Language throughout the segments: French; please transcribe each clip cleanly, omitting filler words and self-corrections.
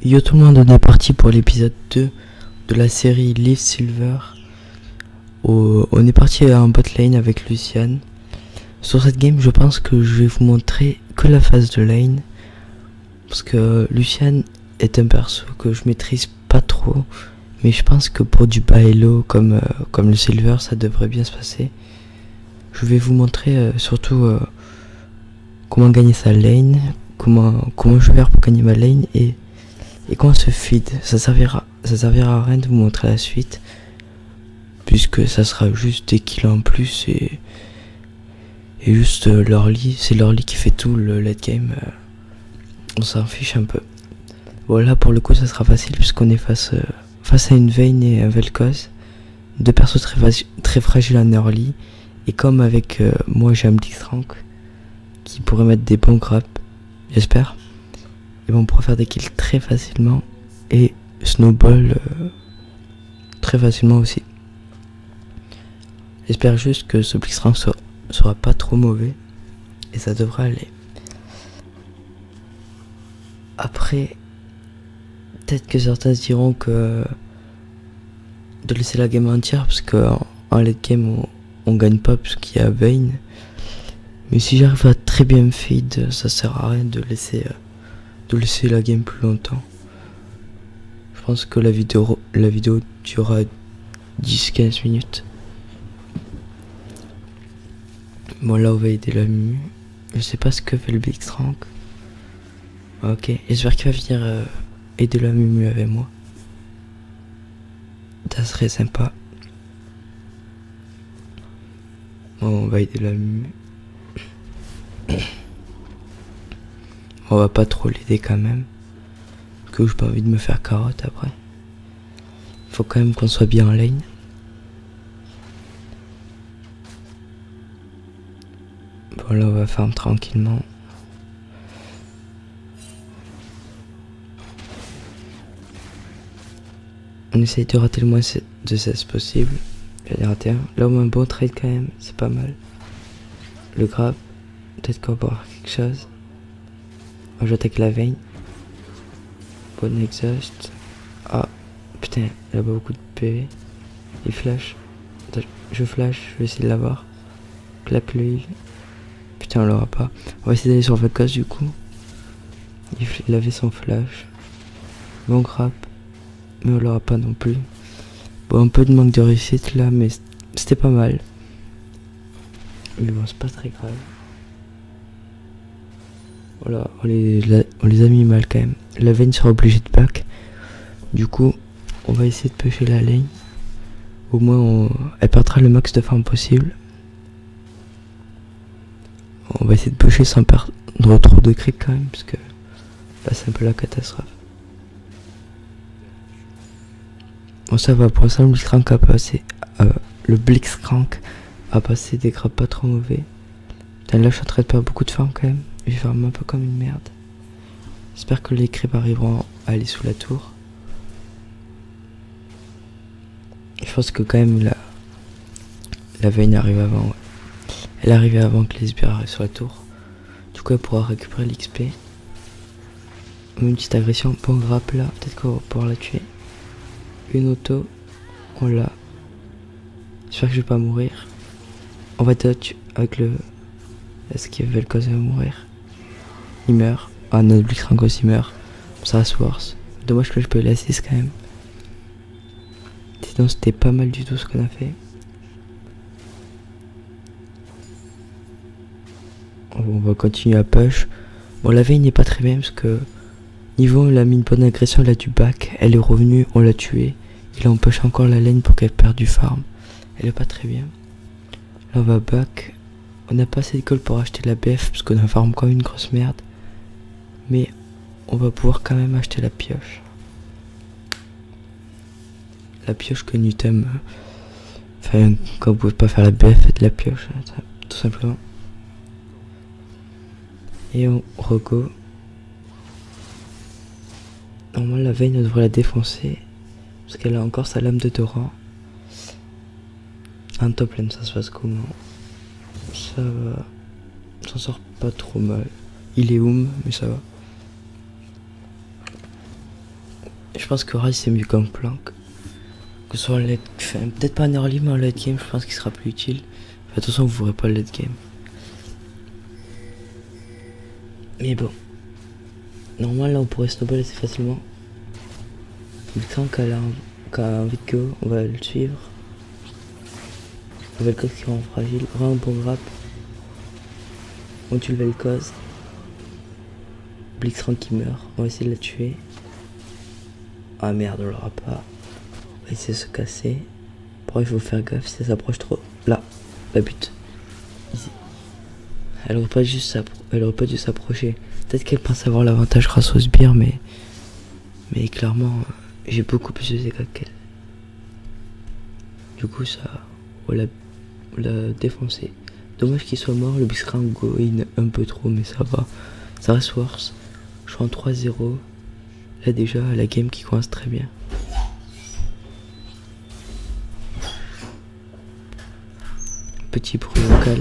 Yo tout le monde, on est parti pour l'épisode 2 de la série Live Silver. On est parti en bot lane avec Lucian. Sur cette game, je pense que je vais vous montrer que la phase de lane, parce que Lucian est un perso que je maîtrise pas trop, mais je pense que pour du bas elo comme le Silver, ça devrait bien se passer. Je vais vous montrer surtout comment gagner sa lane, comment je vais faire pour gagner ma lane et comment se feed. Ça servira à rien de vous montrer la suite, puisque ça sera juste des kills en plus et juste l'early. C'est l'early qui fait tout, le late game. On s'en fiche un peu. Voilà, pour le coup ça sera facile puisqu'on est face à une Vayne et un Vel'Koz, deux persos très fragiles en early. Et comme avec moi j'ai un Blitzcrank qui pourrait mettre des bons grabs, j'espère, et on pourra faire des kills très facilement et snowball très facilement aussi. J'espère juste que ce Blitzcrank sera pas trop mauvais et ça devrait aller. Après, peut-être que certains se diront que de laisser la game entière, parce qu'en late game on gagne pas puisqu'il y a Vayne. Mais si j'arrive à très bien me feed, ça sert à rien de laisser la game plus longtemps. Je pense que la vidéo durera 10-15 minutes. Bon, là on va aider la Mumu. Je sais pas ce que fait le Blitzcrank. Ok, j'espère qu'il va venir aider la Mumu avec moi. Ça serait sympa. Bon, on va aider la Mumu. On va pas trop l'aider quand même, parce que j'ai pas envie de me faire carotte après. Faut quand même qu'on soit bien en lane. Bon, là on va farm tranquillement. On essaye de rater le moins de 16 possible. J'en ai raté un. Là on a un bon trade quand même, c'est pas mal. Le grab, peut-être qu'on va avoir quelque chose. Moi j'attaque la Vayne. Bon exhaust. Ah putain, il a pas beaucoup de PV. Il flash. Attends, je flash, je vais essayer de l'avoir. Clap le heal. Putain, on l'aura pas. On va essayer d'aller sur Vel'Koz du coup. Il avait son flash. Bon grab. Mais on l'aura pas non plus. Bon, un peu de manque de réussite là, mais c'était pas mal. Mais bon, c'est pas très grave. Voilà, on les a mis mal quand même. La Vayne sera obligée de back. Du coup, on va essayer de pusher la lane. Au moins, elle perdra le max de farm possible. On va essayer de pusher sans perdre trop de creep quand même, parce que là c'est un peu la catastrophe. Bon, ça va, pour l'instant le Blitzcrank a passé des grabs pas trop mauvais. Putain, là je suis en train de perdre beaucoup de farm quand même. Je vais faire un peu comme une merde. J'espère que les creeps arriveront à aller sous la tour. Je pense que quand même la Vayne arrive avant. Ouais. Elle arrivait avant que les sbires arrivent sur la tour. Du coup elle pourra récupérer l'XP. Une petite agression, bon grappe là, peut-être qu'on va pouvoir la tuer. Une auto, on l'a. J'espère que je vais pas mourir. On va touch avec le... Est-ce qu'il va le causer de mourir? Il meurt. Ah, notre Blitzcrank aussi meurt. Ça reste worse. Dommage que je peux l'assist quand même. Sinon c'était pas mal du tout ce qu'on a fait. On va continuer à push. Bon, la Vayne n'est pas très bien parce que niveau elle a mis une bonne agression, elle a du back, elle est revenue, on l'a tuée. Et là on push encore la lane pour qu'elle perde du farm. Elle est pas très bien. Là on va back. On n'a pas assez de gold pour acheter la BF parce qu'on a farm comme une grosse merde. Mais on va pouvoir quand même acheter la pioche. La pioche que Nutem... Enfin, quand vous pouvez pas faire la BF, faites la pioche, tout simplement. Et on rego. Normalement la Vayne devrait la défoncer, parce qu'elle a encore sa lame de torrent. En top lane ça se passe comment? Ça va. S'en sort pas trop mal. Il est mais ça va. Je pense que Rise c'est mieux qu'un plank. Que ce soit en late... Enfin, peut-être pas en early, mais en late game, je pense qu'il sera plus utile. Enfin, de toute façon, vous verrez pas le late game. Mais bon. Normalement, là, on pourrait snowball assez facilement. Le temps qu'elle a envie de go, on va le suivre. Le Vel'Koz qui rend fragile. Vraiment bon grab. On tue le Vel'Koz. Blitzcrank qui meurt. On va essayer de la tuer. Ah merde, on l'aura pas. On va essayer de se casser. Pour il faut faire gaffe si ça s'approche trop. Là, la butte. Ici. Elle aurait pas dû s'approcher. Peut-être qu'elle pense avoir l'avantage grâce au sbire, mais clairement, j'ai beaucoup plus de dégâts qu'elle. Du coup, ça, on l'a défoncé. Dommage qu'il soit mort, le Blitzcrank go in un peu trop, mais ça va. Ça reste worse. Je suis en 3-0. Là déjà, la game qui commence très bien. Petit bruit vocal.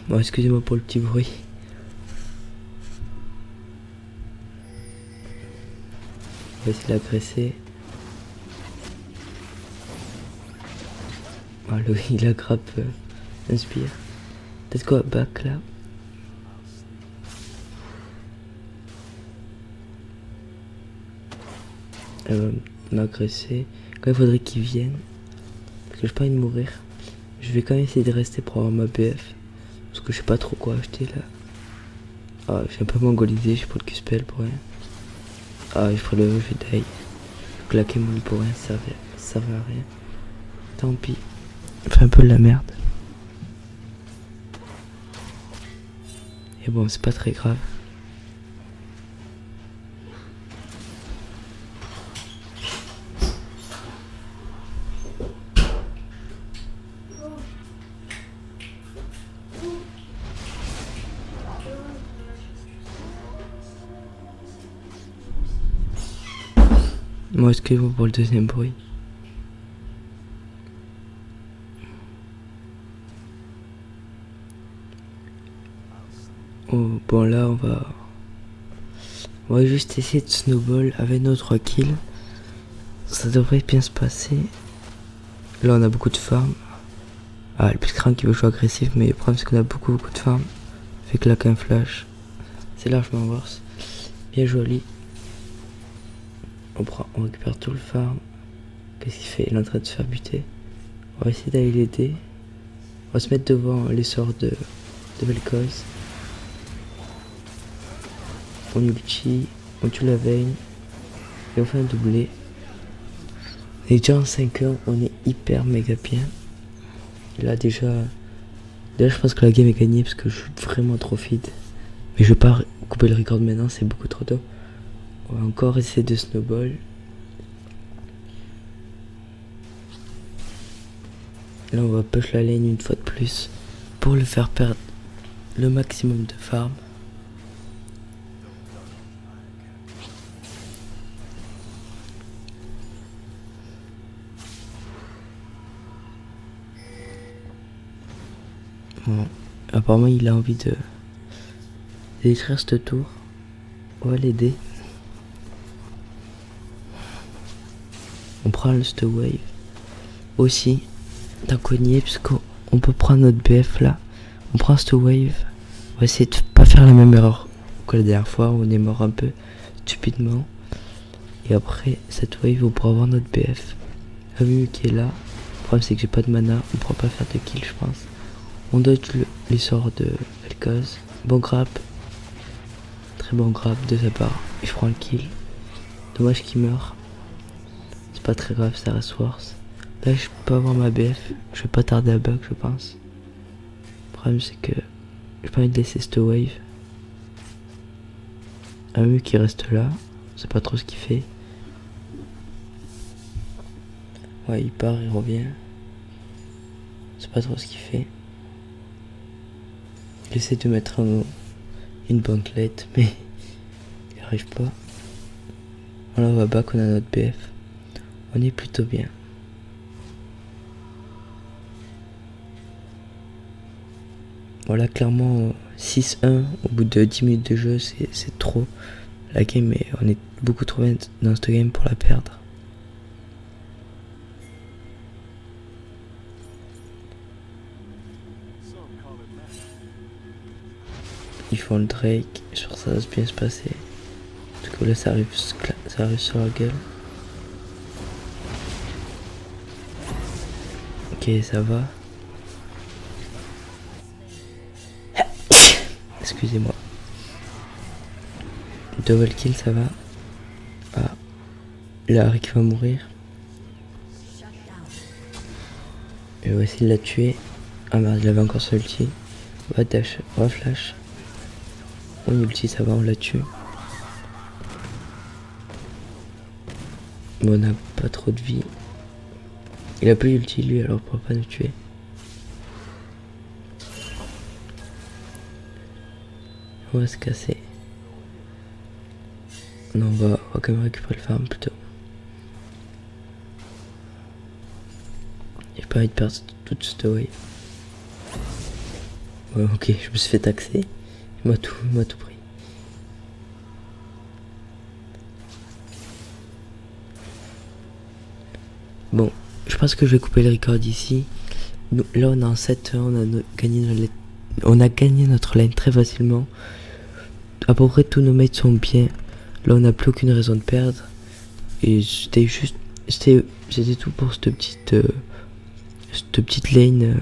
Bon, excusez-moi pour le petit bruit. On va essayer de l'agresser. Ah, il aggrappe un sbire. Peut-être quoi, back là. Elle va m'agresser. Quand il faudrait qu'il vienne. Parce que j'ai pas envie de mourir. Je vais quand même essayer de rester pour avoir ma BF. Parce que je sais pas trop quoi acheter là. Ah, j'ai un peu mongolisé, j'ai pris le Q-spell pour rien. Ah, je ferai le je die. Claquer mon pour rien, ça servait à rien. Tant pis. Fait un peu de la merde. Et bon, c'est pas très grave. Moi, excusez-moi pour le deuxième bruit. Oh, bon là, on va juste essayer de snowball avec nos 3 kills. Ça devrait bien se passer. Là, on a beaucoup de farm. Ah, le Blitzcrank qui veut jouer agressif, mais le problème c'est qu'on a beaucoup de farm. Fait que là, qu'un flash, c'est largement worse. Bien joli. On récupère tout le farm. Qu'est-ce qu'il fait? Il est en train de se faire buter. On va essayer d'aller l'aider. On va se mettre devant les sorts de Vel'Koz. On ulti, on tue la veine. Et on fait un doublé. On est déjà en 5-1, on est hyper méga bien. Et là déjà je pense que la game est gagnée parce que je suis vraiment trop fit. Mais je vais pas couper le record maintenant, c'est beaucoup trop tôt. On va encore essayer de snowball. Là on va push la lane une fois de plus pour le faire perdre le maximum de farm. Bon, apparemment il a envie de d'écrire ce tour. On va l'aider. On prend le stun wave aussi d'un cogné puisqu'on peut prendre notre BF là. On prend stun wave. On va essayer de pas faire la même erreur que la dernière fois où on est mort un peu stupidement. Et après cette wave on pourra avoir notre BF. Amu qui est là. Le problème c'est que j'ai pas de mana. On pourra pas faire de kill je pense. On dodge les sorts de Vel'Koz. Bon grab. Très bon grab de sa part. Et je prends le kill. Dommage qu'il meurt. C'est pas très grave, ça reste worse. Là je peux avoir ma BF. Je vais pas tarder à bug je pense. Le problème c'est que j'ai pas envie de laisser cette wave. Amu qui reste là. Je sais pas trop ce qu'il fait. Ouais il part, il revient. Je sais pas trop ce qu'il fait. Il essaie de mettre une banquette, mais il arrive pas. Voilà, on va back, on a notre BF. On est plutôt bien. Voilà, clairement 6-1 au bout de 10 minutes de jeu, c'est trop. La game, on est beaucoup trop bien dans cette game pour la perdre. Ils font le Drake, sur ça va bien se passer. En tout cas là ça arrive sur la gueule. Ok, ça va. Excusez-moi. Double kill, ça va. Ah, là Rick va mourir. Et on va essayer de la tuer. Ah merde, il avait encore son ulti. On va dash, on va flash. On ulti, ça va, on la tue. Bon, on n'a pas trop de vie. Il a pas ulti lui, alors on pourra pas nous tuer. On va se casser. Non, on va quand même récupérer le farm plutôt. J'ai pas envie de perdre toute cette wave. Ouais, ok, je me suis fait taxer. Il m'a tout pris. Bon, je pense que je vais couper le record ici. Nous, là, on est en 7-1, on a gagné notre lane très facilement. À peu près tous nos mates sont bien. Là, on n'a plus aucune raison de perdre. Et c'était tout pour cette petite lane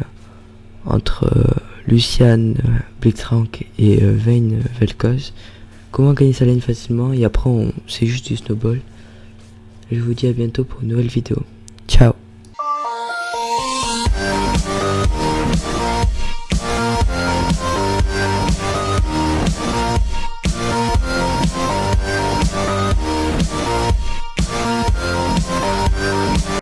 entre Lucian, Blitzcrank et Vayne Vel'Koz. Comment gagner sa lane facilement, et après c'est juste du snowball. Je vous dis à bientôt pour une nouvelle vidéo. Ciao.